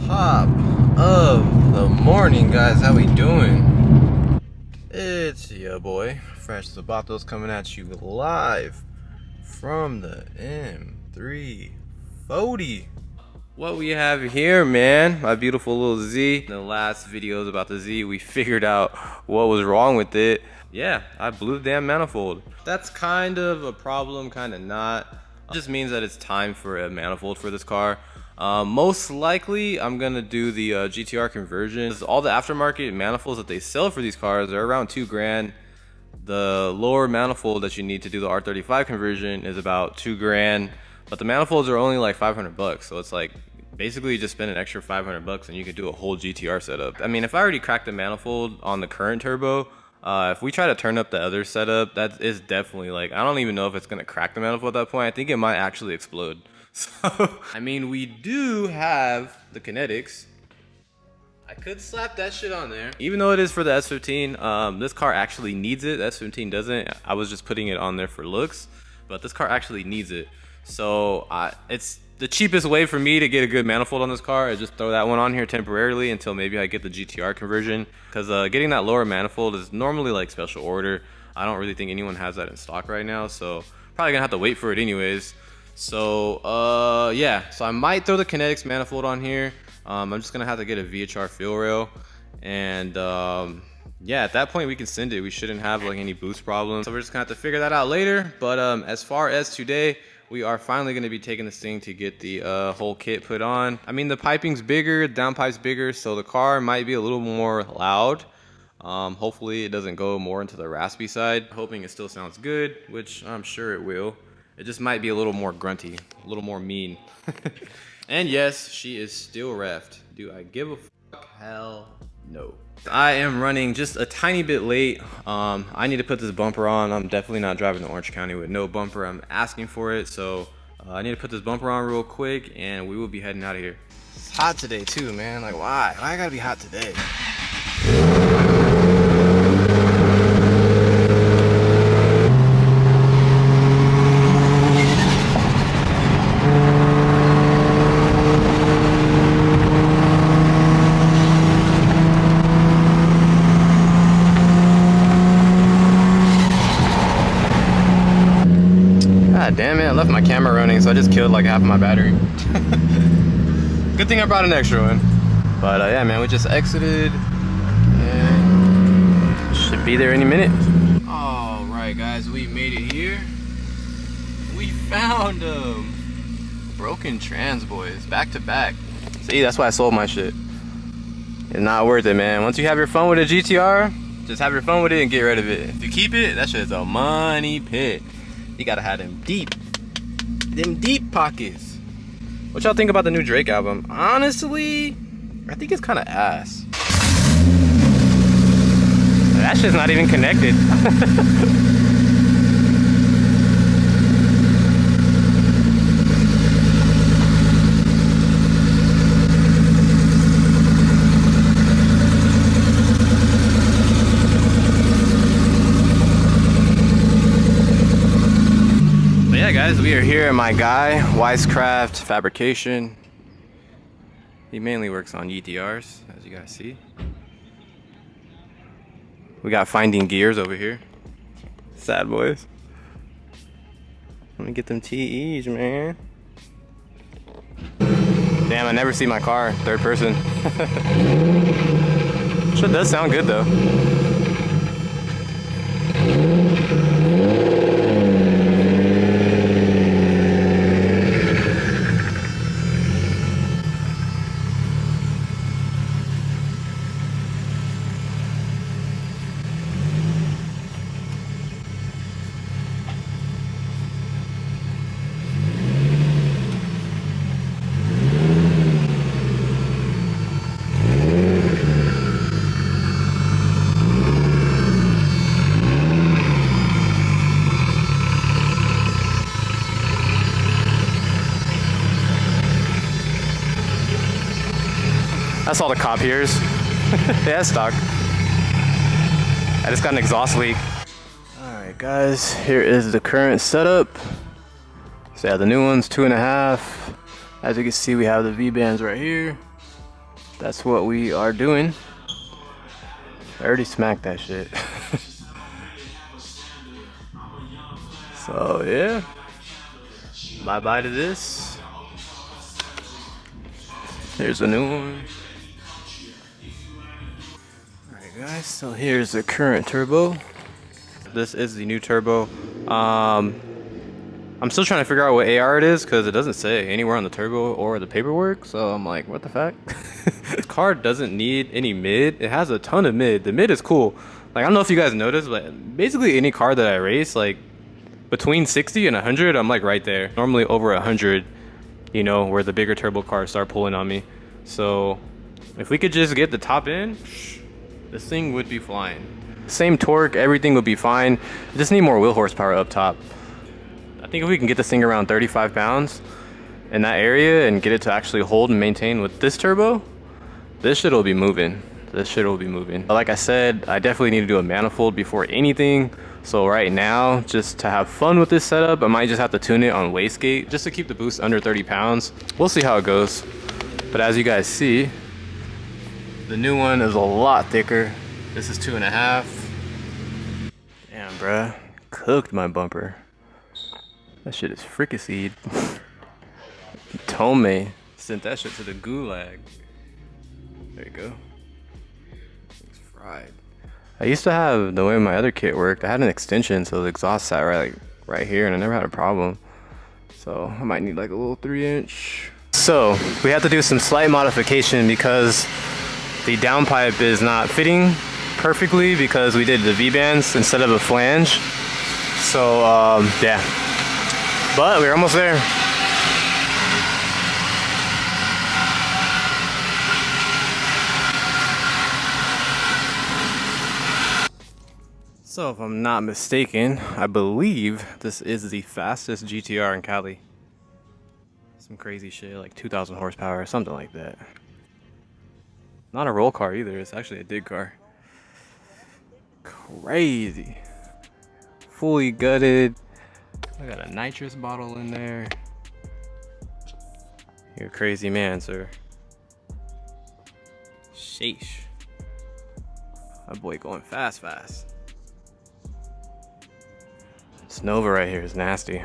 Top of the morning, guys. How we doing? It's your boy Fresh Zabatos coming at you live from the M340. What we have here, man, my beautiful little Z. In the last videos about the Z, we figured out what was wrong with it. Yeah, I blew the damn manifold. That's kind of a problem, kind of not. It just means that it's time for a manifold for this car. Most likely, I'm gonna do the GTR conversion. All the aftermarket manifolds that they sell for these cars are around $2 grand. The lower manifold that you need to do the R35 conversion is about $2 grand, but the manifolds are only like 500 bucks. So it's like basically you just spend an extra 500 bucks and you can do a whole GTR setup. I mean, if I already cracked the manifold on the current turbo, if we try to turn up the other setup, that is definitely like, I don't even know if it's gonna crack the manifold at that point. I think it might actually explode. So, I mean, we do have the kinetics. I could slap that shit on there. Even though it is for the S15, this car actually needs it. The S15 doesn't. I was just putting it on there for looks, but this car actually needs it. So, it's the cheapest way for me to get a good manifold on this car is just throw that one on here temporarily until maybe I get the GTR conversion. Because getting that lower manifold is normally like special order. I don't really think anyone has that in stock right now, so probably gonna have to wait for it anyways. So yeah, so I might throw the Kinetics manifold on here. I'm just gonna have to get a VHR fuel rail, and yeah, at that point we can send it. We shouldn't have like any boost problems, so we're just gonna have to figure that out later. But as far as today, we are finally gonna be taking this thing to get the whole kit put on. I mean, the piping's bigger, the downpipe's bigger, so the car might be a little more loud. Hopefully it doesn't go more into the raspy side. Hoping it still sounds good, which I'm sure it will. It just might be a little more grunty, a little more mean. And yes, she is still reffed. Do I give a fuck? Hell no. I am running just a tiny bit late. I need to put this bumper on. I'm definitely not driving to Orange County with no bumper. I'm asking for it, so I need to put this bumper on real quick, and we will be heading out of here. It's hot today too, man. Like, why? Why I gotta be hot today? Damn it, I left my camera running, so I just killed like half of my battery. Good thing I brought an extra one. But yeah, man, we just exited and should be there any minute. All right, guys, we made it here. We found them. Broken trans boys, back to back. See, that's why I sold my shit. It's not worth it, man. Once you have your fun with a GTR, just have your fun with it and get rid of it. If you keep it, that shit's a money pit. You gotta have them deep pockets. What y'all think about the new Drake album? Honestly, I think it's kind of ass. That shit's not even connected. Yeah, guys, we are here at my guy, Wisecraft Fabrication. He mainly works on GTRs, as you guys see. We got Finding Gears over here. Sad boys. Let me get them TEs, man. Damn, I never see my car, third person. Shit does sound good though. That's all the cop hears. Yeah, stock. I just got an exhaust leak. Alright guys, here is the current setup. So yeah, the new one's 2.5. As you can see, we have the V-bands right here. that's what we are doing. I already smacked that shit. So yeah, bye bye to this. Here's a new one. Alright guys, so here's the current turbo. This is the new turbo. I'm still trying to figure out what AR it is because it doesn't say anywhere on the turbo or the paperwork. So I'm like, what the fuck? This car doesn't need any mid. It has a ton of mid. The mid is cool. Like, I don't know if you guys noticed, but basically any car that I race, like between 60 and 100, I'm like right there. Normally over 100, you know, where the bigger turbo cars start pulling on me. So if we could just get the top end, this thing would be flying. Same torque, everything would be fine. Just need more wheel horsepower up top. I think if we can get this thing around 35 pounds in that area and get it to actually hold and maintain with this turbo, this shit will be moving. This shit will be moving. But like I said, I definitely need to do a manifold before anything. So right now, just to have fun with this setup, I might just have to tune it on wastegate just to keep the boost under 30 pounds. We'll see how it goes. But as you guys see, the new one is a lot thicker. This is 2.5. Damn, bruh. Cooked my bumper. That shit is fricasseed. Tome sent that shit to the gulag. There you go. It's fried. I used to have, the way my other kit worked, I had an extension so the exhaust sat right here and I never had a problem. So I might need like a little 3-inch. So we have to do some slight modification because the downpipe is not fitting perfectly because we did the V-bands instead of a flange. So yeah. But we're almost there. So if I'm not mistaken, I believe this is the fastest GTR in Cali. Some crazy shit, like 2,000 horsepower or something like that. Not a roll car either, it's actually a dig car. Crazy. Fully gutted. I got a nitrous bottle in there. You're a crazy man, sir. Sheesh. That boy going fast. This Nova right here is nasty.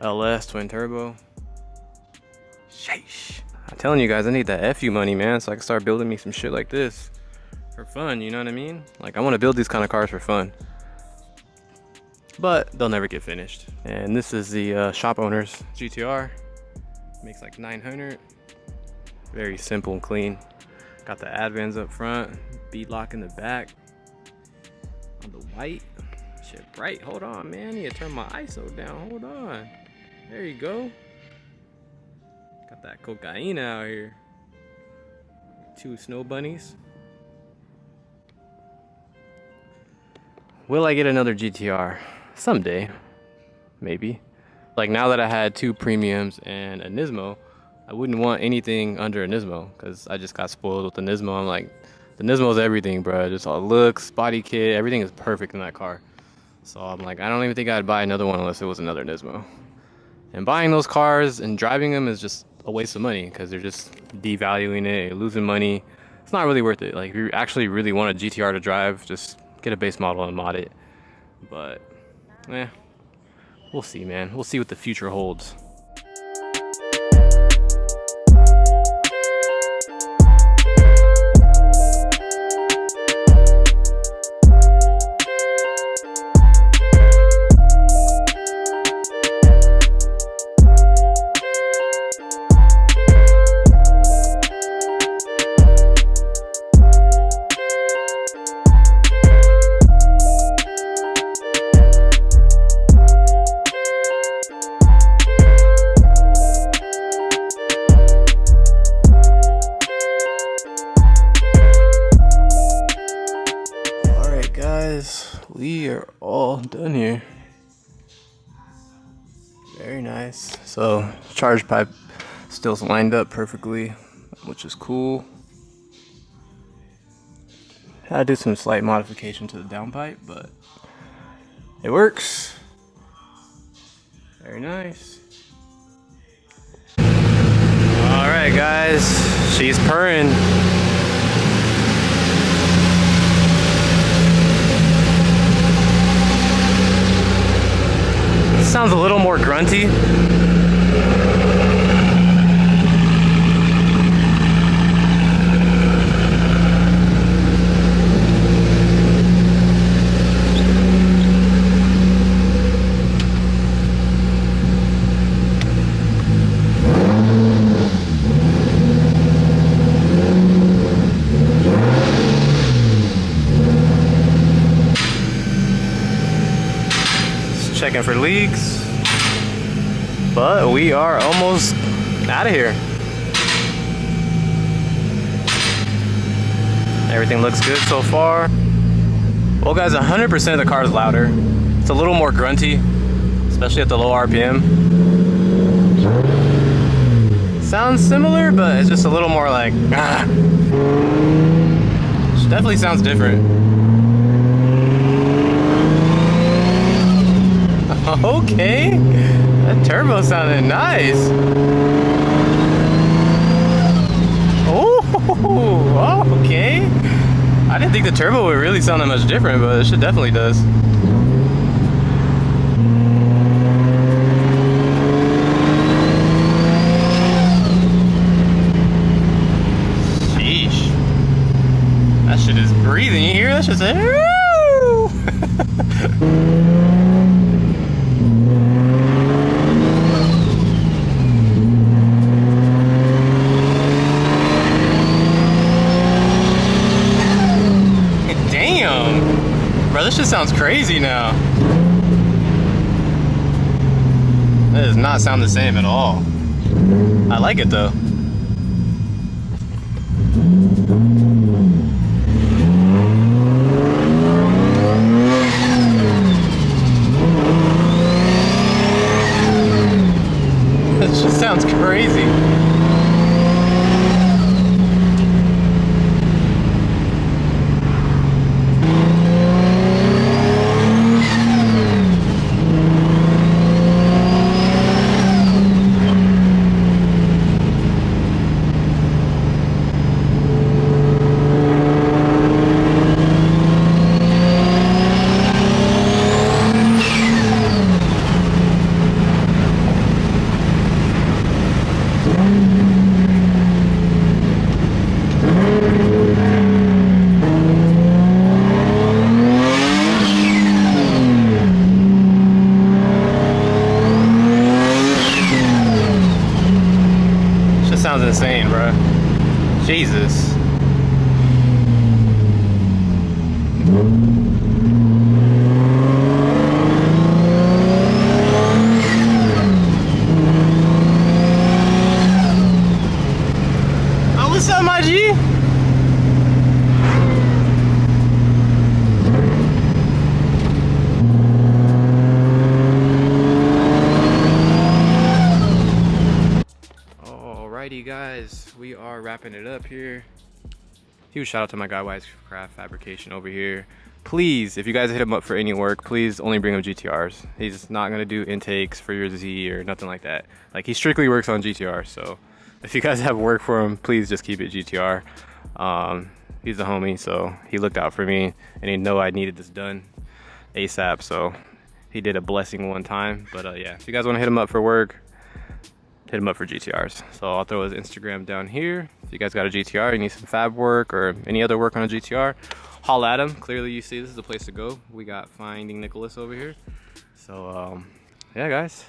LS twin turbo. Sheesh. I'm telling you guys, I need that FU money, man, so I can start building me some shit like this. For fun, you know what I mean? Like, I want to build these kind of cars for fun. But they'll never get finished. And this is the shop owner's GTR. Makes like 900. Very simple and clean. Got the advans up front, bead lock in the back. On the white, shit bright. Hold on, man. I need to turn my ISO down. Hold on. There you go. Got that cocaine out here. 2 snow bunnies. Will I get another GTR? Someday, maybe. Like now that I had 2 premiums and a Nismo, I wouldn't want anything under a Nismo because I just got spoiled with the Nismo. I'm like, the Nismo's everything, bro. Just all looks, body kit, everything is perfect in that car. So I'm like, I don't even think I'd buy another one unless it was another Nismo. And buying those cars and driving them is just a waste of money because they're just devaluing it, you're losing money. It's not really worth it. Like if you actually really want a GTR to drive, just get a base model and mod it. But yeah, we'll see, man. We'll see what the future holds. We are all done here. Very nice. So charge pipe still's lined up perfectly, which is cool. Had to do some slight modification to the downpipe, but it works. Very nice. All right, guys. She's purring. Sounds a little more grunty. Checking for leaks, but we are almost out of here. Everything looks good so far. Well guys, 100% of the car is louder. It's a little more grunty, especially at the low RPM. Sounds similar, but it's just a little more like, ah. It definitely sounds different. Okay, that turbo sounded nice. Oh, okay. I didn't think the turbo would really sound that much different, but it definitely does. Sheesh. That shit is breathing. You hear that shit say, woo! Bro, this shit sounds crazy now. That does not sound the same at all. I like it though. This just sounds crazy. Sounds insane, bro. Jesus. Oh, what's up, my G? Alrighty guys, we are wrapping it up here. Huge shout out to my guy Wisecraft Fabrication over here. Please, if you guys hit him up for any work, please only bring him GTRs. He's not gonna do intakes for your Z or nothing like that. Like, he strictly works on GTR, so if you guys have work for him, please just keep it GTR. He's the homie, so he looked out for me and he knew I needed this done ASAP, so he did a blessing one time. But yeah, if you guys want to hit him up for work, hit him up for GTRs. So I'll throw his Instagram down here. If you guys got a GTR, you need some fab work or any other work on a GTR, holla at him. Clearly you see this is the place to go. We got Finding Nicholas over here. So yeah guys,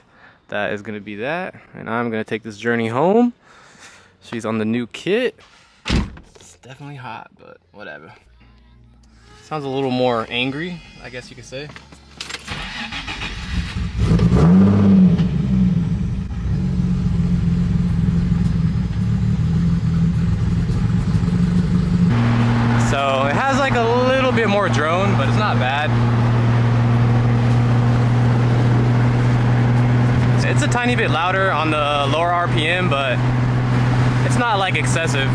that is gonna be that. And I'm gonna take this journey home. She's on the new kit. It's definitely hot, but whatever. Sounds a little more angry, I guess you could say. So it has like a little bit more drone, but it's not bad. It's a tiny bit louder on the lower RPM, but it's not like excessive.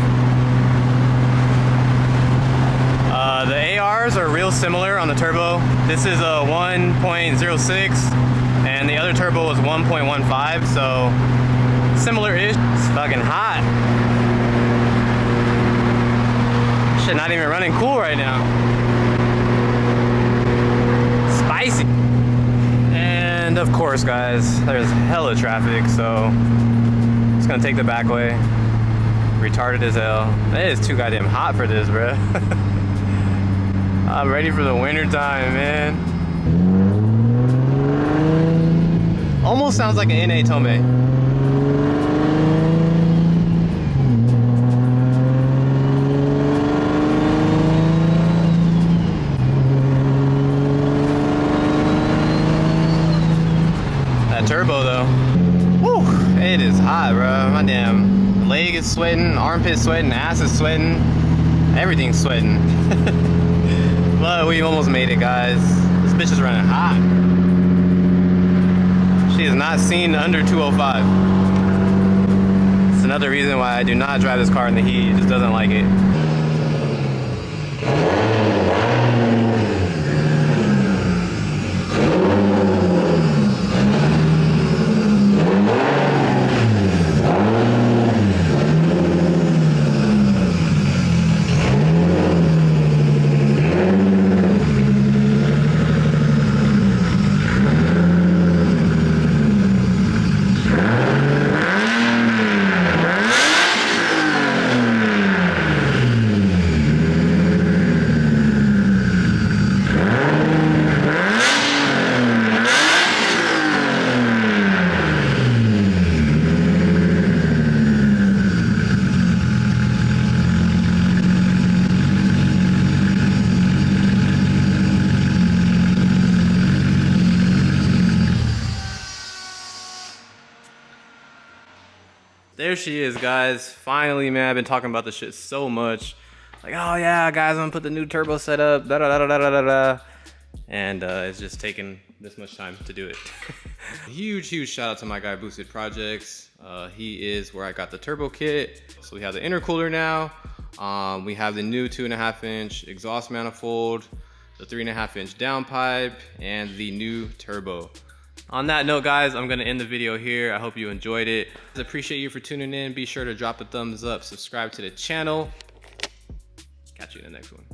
The ARs are real similar on the turbo. This is a 1.06 and the other turbo is 1.15, so similar-ish. It's fucking hot. shit not even running cool right now. Spicy. And of course, guys, there's hella traffic, so just gonna take the back way. Retarded as hell. It is too goddamn hot for this, bro. I'm ready for the winter time, man. Almost sounds like an NA Tome. Turbo though. Woo! It is hot, bro. My damn leg is sweating, armpit sweating, ass is sweating, everything's sweating. But we almost made it, guys. This bitch is running hot. She is not seen under 205. It's another reason why I do not drive this car in the heat. It just doesn't like it. There she is, guys. Finally, man, I've been talking about this shit so much. Like, oh yeah, guys, I'm gonna put the new turbo setup, da da da da da da da. And it's just taking this much time to do it. Huge shout out to my guy Boosted Projectz. He is where I got the turbo kit. So we have the intercooler now. We have the new 2.5-inch exhaust manifold, the 3.5-inch downpipe, and the new turbo. On that note, guys, I'm gonna end the video here. I hope you enjoyed it. I appreciate you for tuning in. Be sure to drop a thumbs up, subscribe to the channel. Catch you in the next one.